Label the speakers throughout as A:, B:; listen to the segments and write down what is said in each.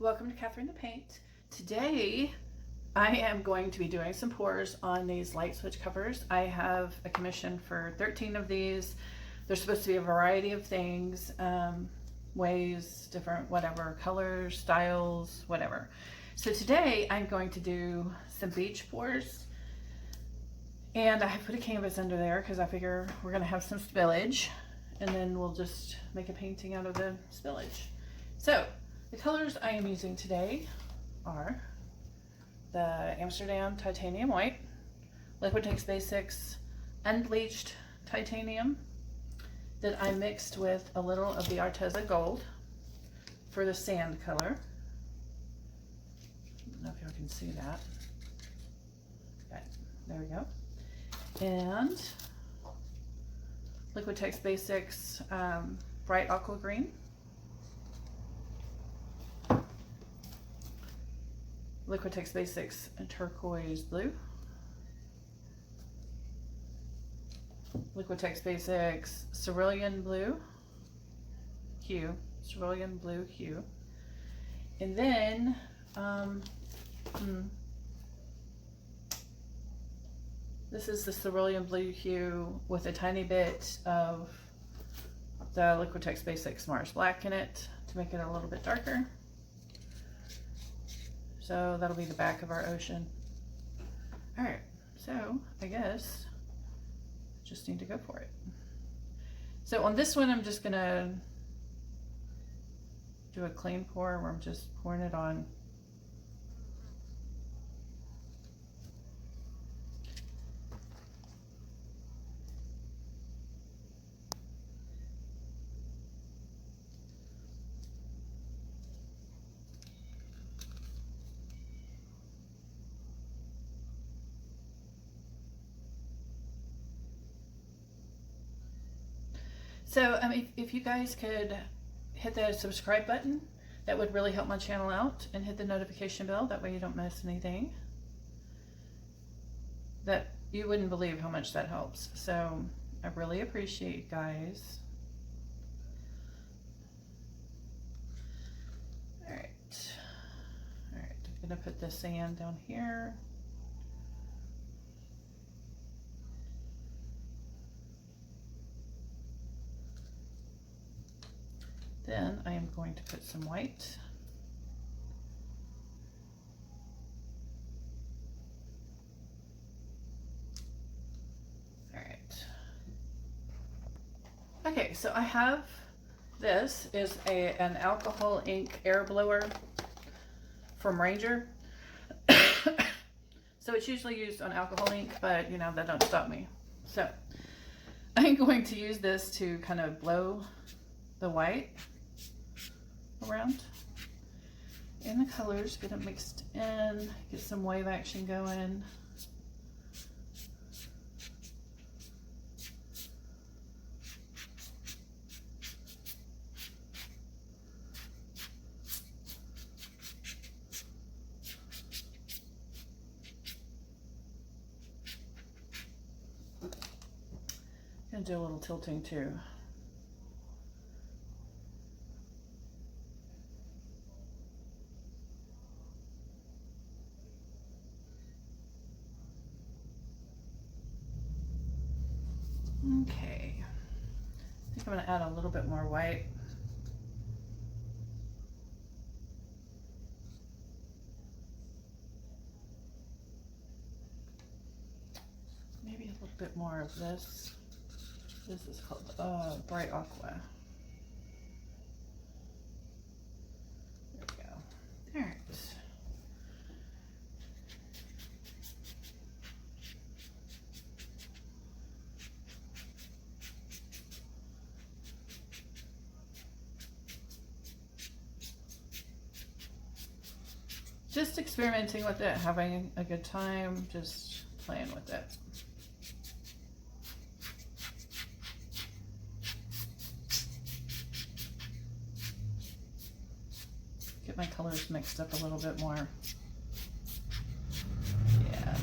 A: Welcome to Catherine the Paint. Today I am going to be doing some pours on these light switch covers. I have a commission for 13 of these. They're supposed to be a variety of things, ways, different whatever, colors, styles, whatever. So today I'm going to do some beach pours, and I have put a canvas under there because I figure we're going to have some spillage, and then we'll just make a painting out of the spillage. So the colors I am using today are the Amsterdam Titanium White, Liquitex Basics Unbleached Titanium that I mixed with a little of the Arteza Gold for the sand color. I don't know if y'all can see that. Okay, there we go. And Liquitex Basics Bright Aqua Green. Liquitex Basics Turquoise Blue. Liquitex Basics Cerulean Blue Hue. Cerulean Blue Hue. And then, this is the Cerulean Blue Hue with a tiny bit of the Liquitex Basics Mars Black in it to make it a little bit darker. So that'll be the back of our ocean. All right, so I guess just need to go for it. So on this one, I'm just gonna do a clean pour where I'm just pouring it on. So if you guys could hit the subscribe button, that would really help my channel out, and hit the notification bell, that way you don't miss anything. That you wouldn't believe how much that helps. So I really appreciate you guys. All right, I'm gonna put the sand down here. Then I am going to put some white. All right. Okay, so I have, this is an alcohol ink air blower from Ranger. So it's usually used on alcohol ink, but you know, that don't stop me. So I'm going to use this to kind of blow the white around in the colors, get them mixed in, get some wave action going. Gonna do a little tilting too. Okay, I think I'm going to add a little bit more white. Maybe a little bit more of this. This is called Bright Aqua. There we go. All right. Just experimenting with it, having a good time, just playing with it. Get my colors mixed up a little bit more. Yeah.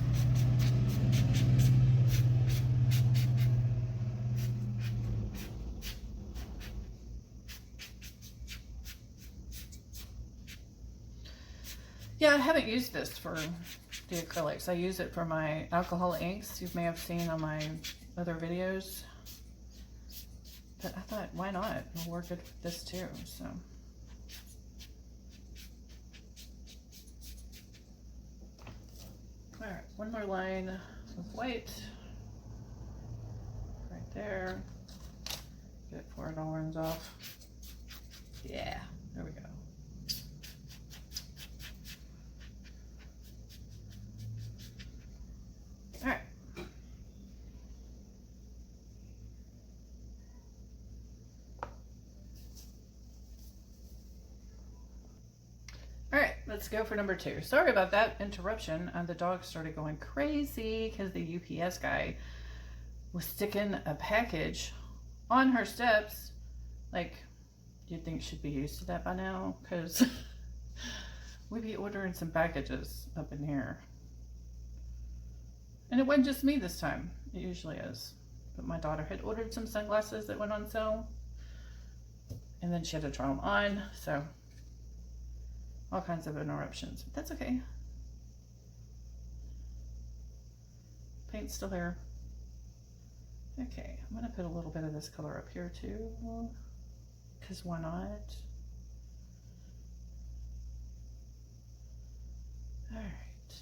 A: Yeah, I haven't used this for the acrylics. I use it for my alcohol inks. You may have seen on my other videos. But I thought, why not? It'll work good with this too, so. All right, one more line of white. Right there. Good before it all runs off. Yeah, there we go. All right. All right, let's go for number 2. Sorry about that interruption. The dog started going crazy because the UPS guy was sticking a package on her steps. Like, you'd think she'd be used to that by now, because we'd be ordering some packages up in here. And it wasn't just me this time. It usually is. But my daughter had ordered some sunglasses that went on sale. And then she had to try them on, so all kinds of interruptions. But that's okay. Paint's still there. Okay, I'm gonna put a little bit of this color up here too, because why not? All right.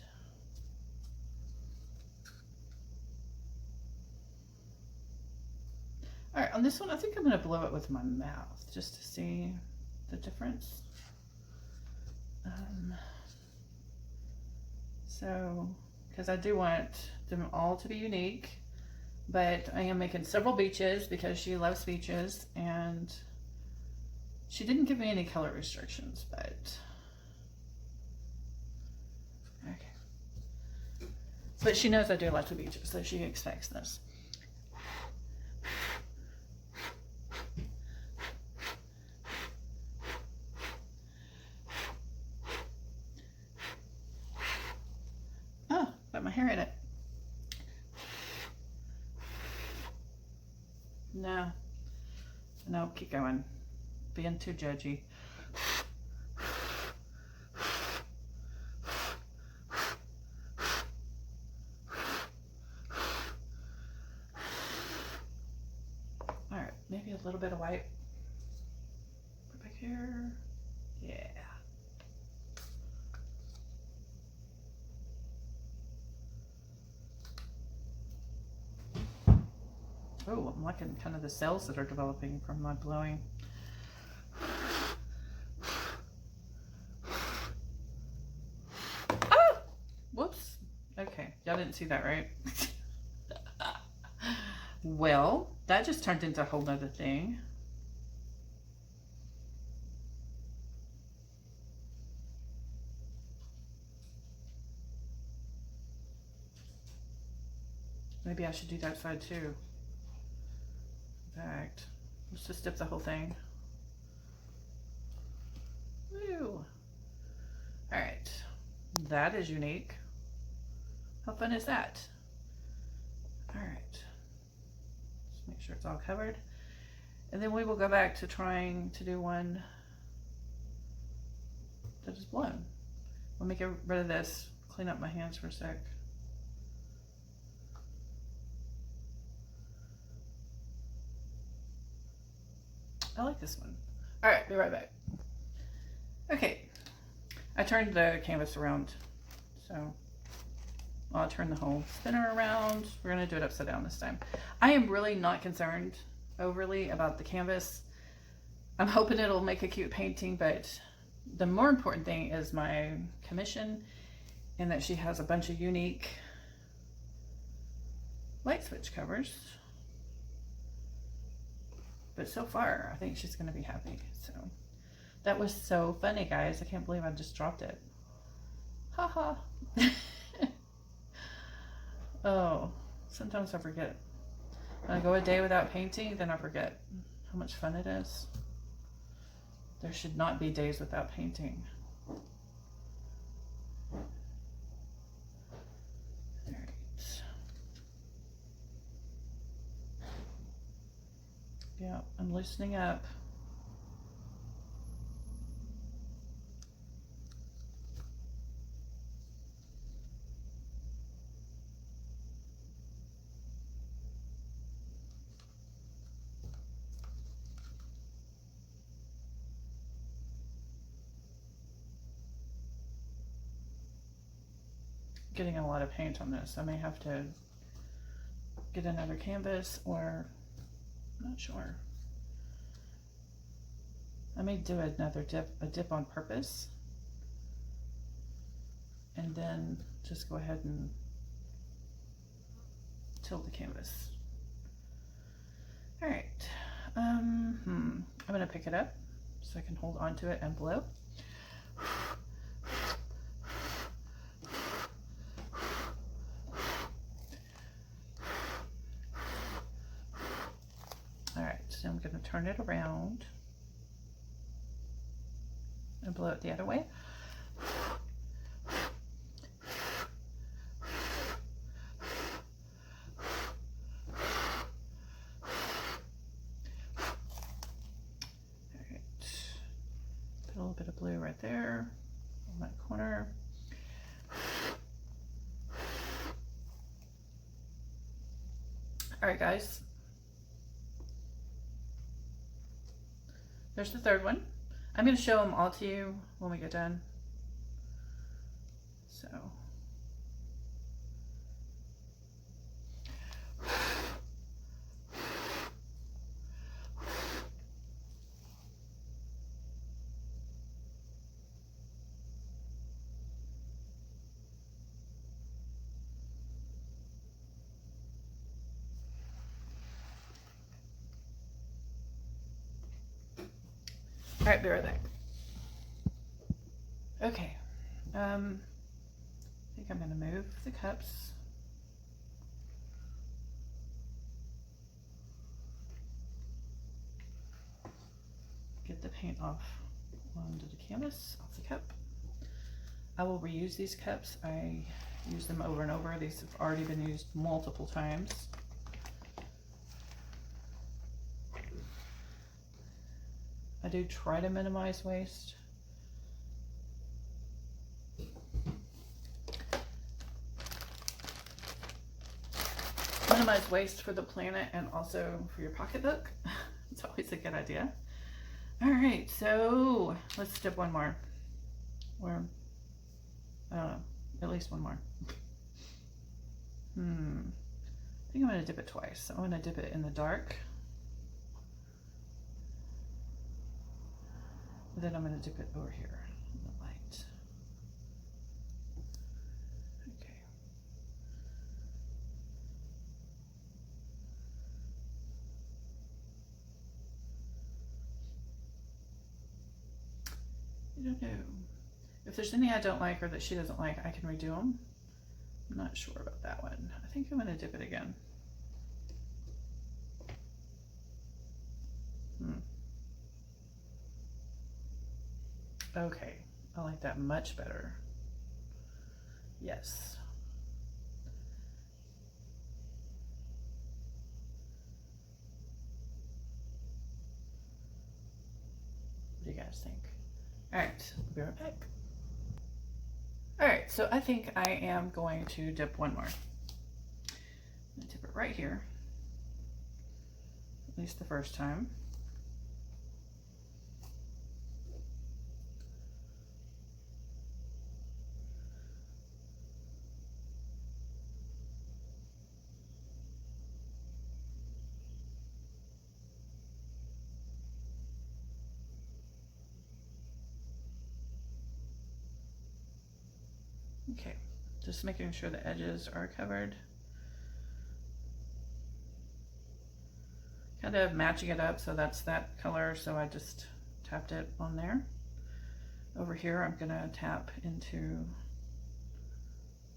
A: All right, on this one, I think I'm gonna blow it with my mouth just to see the difference. So, because I do want them all to be unique, but I am making several beaches because she loves beaches, and she didn't give me any color restrictions, but okay. But she knows I do lots of beaches, so she expects this. Oh, got my hair in it. No, keep going. Being too judgy. All right, maybe a little bit of white. Put back here. Yeah. Oh, I'm liking kind of the cells that are developing from my blowing. Oh! Whoops. Okay, y'all didn't see that, right? Well, that just turned into a whole nother thing. Maybe I should do that side too. In fact, let's just dip the whole thing. Woo! All right, that is unique. How fun is that? All right, just make sure it's all covered. And then we will go back to trying to do one that is blown. Let me get rid of this, clean up my hands for a sec. I like this one. All right, be right back. Okay, I turned the canvas around, so I'll turn the whole spinner around. We're gonna do it upside down this time. I am really not concerned overly about the canvas. I'm hoping it'll make a cute painting, but the more important thing is my commission, and that she has a bunch of unique light switch covers. But so far, I think she's gonna be happy. So that was so funny, guys. I can't believe I just dropped it. Haha. Oh, sometimes I forget. When I go a day without painting, then I forget how much fun it is. There should not be days without painting. All right. Yeah, I'm loosening up. getting a lot of paint on this. I may have to get another canvas, or I'm not sure. I may do another dip on purpose, and then just go ahead and tilt the canvas. All right, I'm gonna pick it up so I can hold on to it and blow. All right, so I'm gonna turn it around and blow it the other way. A little bit of blue right there on that corner. All right, guys. There's the third one. I'm going to show them all to you when we get done. So. All right, be right back. Okay, I think I'm going to move the cups. Get the paint off onto the canvas, off the cup. I will reuse these cups. I use them over and over. These have already been used multiple times. I do try to minimize waste. Minimize waste for the planet and also for your pocketbook. It's always a good idea. All right, so let's dip one more. Or, I don't know, at least one more. I think I'm gonna dip it twice. I'm gonna dip it in the dark. Then I'm going to dip it over here in the light. Okay. I don't know. If there's any I don't like or that she doesn't like, I can redo them. I'm not sure about that one. I think I'm going to dip it again. Okay, I like that much better. Yes. What do you guys think? All right, we'll be right back. All right, so I think I am going to dip one more. I'm gonna dip it right here, at least the first time. Okay, just making sure the edges are covered. Kind of matching it up, so that's that color, so I just tapped it on there. Over here, I'm gonna tap into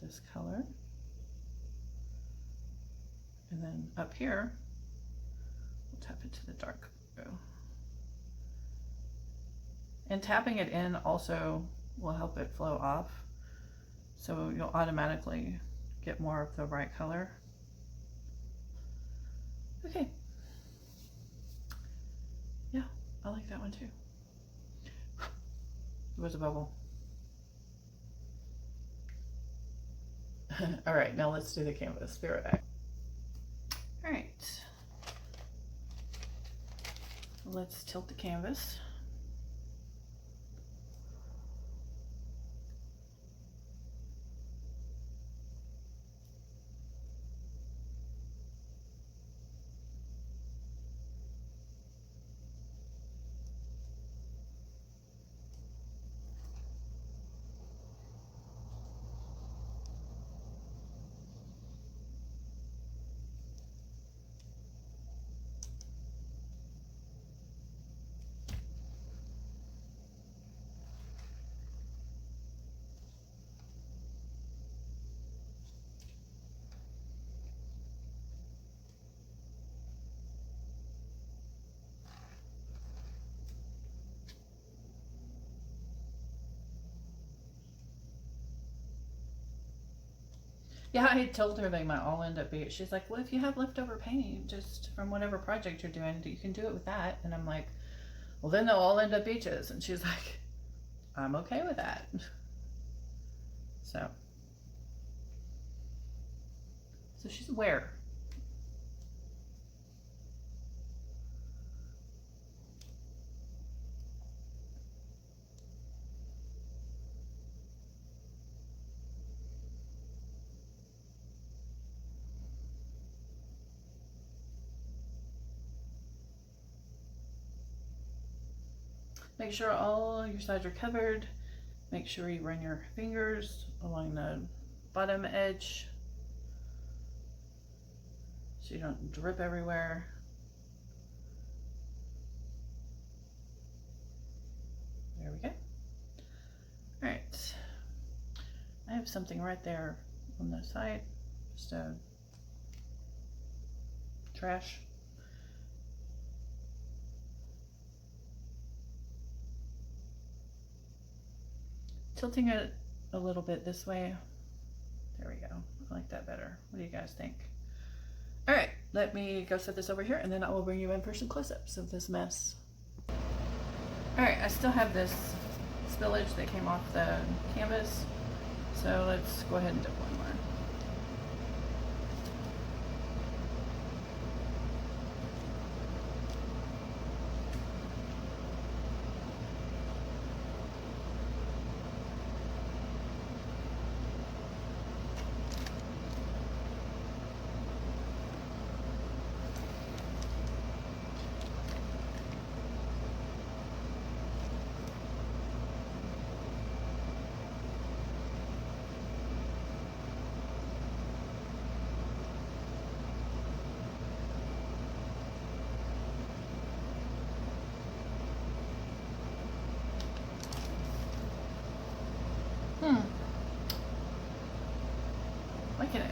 A: this color. And then up here, we'll tap into the dark blue. And tapping it in also will help it flow off. So you'll automatically get more of the right color. Okay. Yeah, I like that one too. It was a bubble. All right, now let's do the canvas. Be right back. All right. Let's tilt the canvas. Yeah, I told her they might all end up beige. She's like, well, if you have leftover paint just from whatever project you're doing, you can do it with that. And I'm like, well, then they'll all end up beaches. And she's like, I'm okay with that. So she's aware. Make sure all your sides are covered. Make sure you run your fingers along the bottom edge so you don't drip everywhere. There we go. All right. I have something right there on the side, just a trash. Tilting it a little bit this way. There we go. I like that better. What do you guys think? All right, let me go set this over here and then I will bring you in for some close-ups of this mess. All right, I still have this spillage that came off the canvas. So let's go ahead and dip one more. Liking it.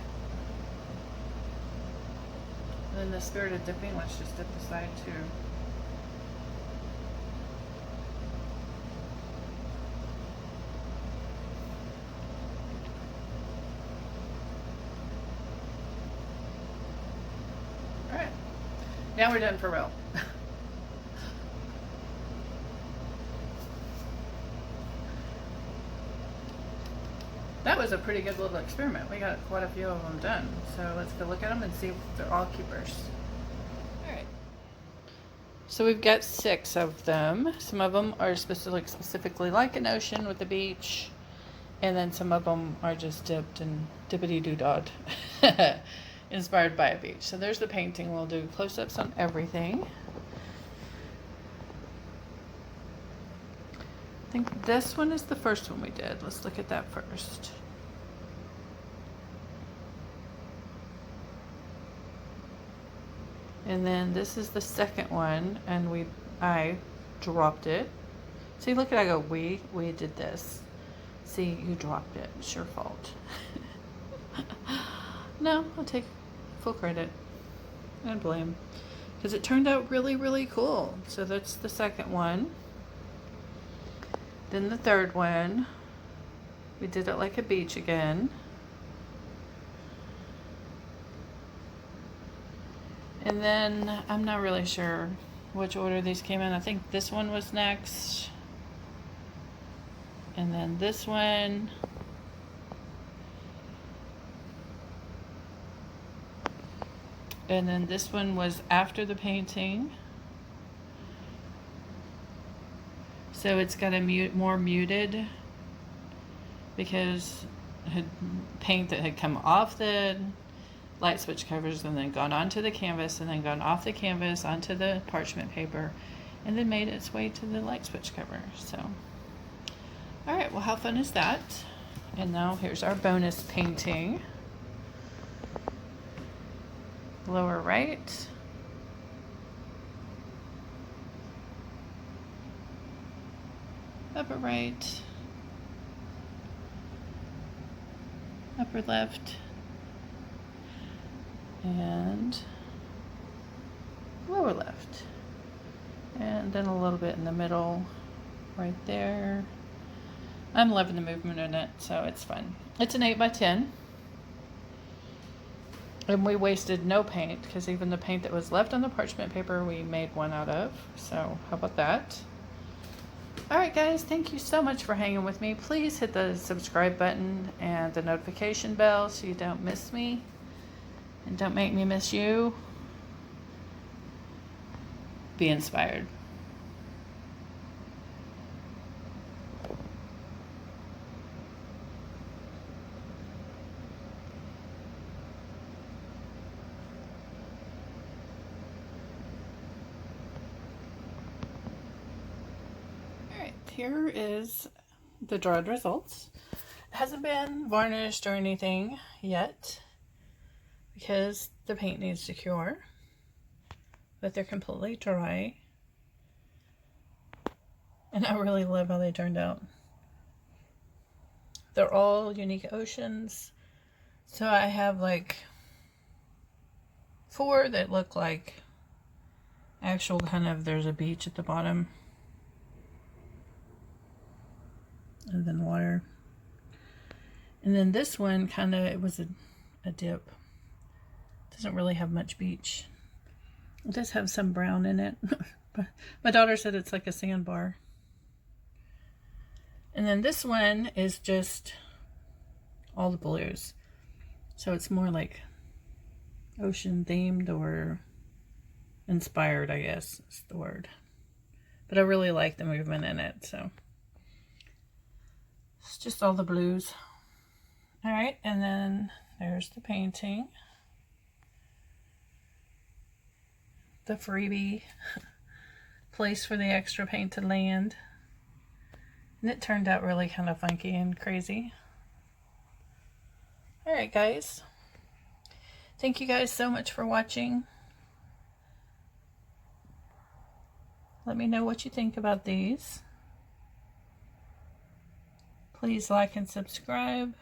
A: And in the spirit of dipping, let's just dip the side too. Alright. Now we're done for real. That was a pretty good little experiment. We got quite a few of them done. So let's go look at them and see if they're all keepers. All right. So we've got 6 of them. Some of them are specifically like an ocean with the beach. And then some of them are just dipped and dippity-doo-dawed. Inspired by a beach. So there's the painting. We'll do close-ups on everything. I think this one is the first one we did. Let's look at that first. And then this is the second one, and I dropped it. See, look at, I go, we did this. See, you dropped it. It's your fault. No, I'll take full credit and blame. Because it turned out really, really cool. So that's the second one. Then the third one, we did it like a beach again. And then I'm not really sure which order these came in. I think this one was next. And then this one. And then this one was after the painting. So it's got a more muted because it had paint that had come off the light switch covers and then gone onto the canvas and then gone off the canvas onto the parchment paper and then made its way to the light switch cover. So, all right, well, how fun is that? And now here's our bonus painting. Lower right. Upper right, upper left, and lower left. And then a little bit in the middle, right there. I'm loving the movement in it, so it's fun. It's an 8 by 10. And we wasted no paint, because even the paint that was left on the parchment paper, we made one out of. So how about that? Alright guys, thank you so much for hanging with me. Please hit the subscribe button and the notification bell so you don't miss me. And don't make me miss you. Be inspired. Here is the dried results. It hasn't been varnished or anything yet because the paint needs to cure, but they're completely dry. And I really love how they turned out. They're all unique oceans. So I have like 4 that look like actual kind of, there's a beach at the bottom. And then water. And then this one kind of, it was a dip. Doesn't really have much beach. It does have some brown in it. But my daughter said it's like a sandbar. And then this one is just all the blues. So it's more like ocean themed or inspired, I guess is the word. But I really like the movement in it, so. It's just all the blues. Alright, and then there's the painting. The freebie place for the extra paint to land. And it turned out really kind of funky and crazy. Alright guys. Thank you guys so much for watching. Let me know what you think about these. Please like and subscribe.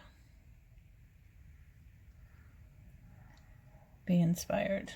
A: Be inspired.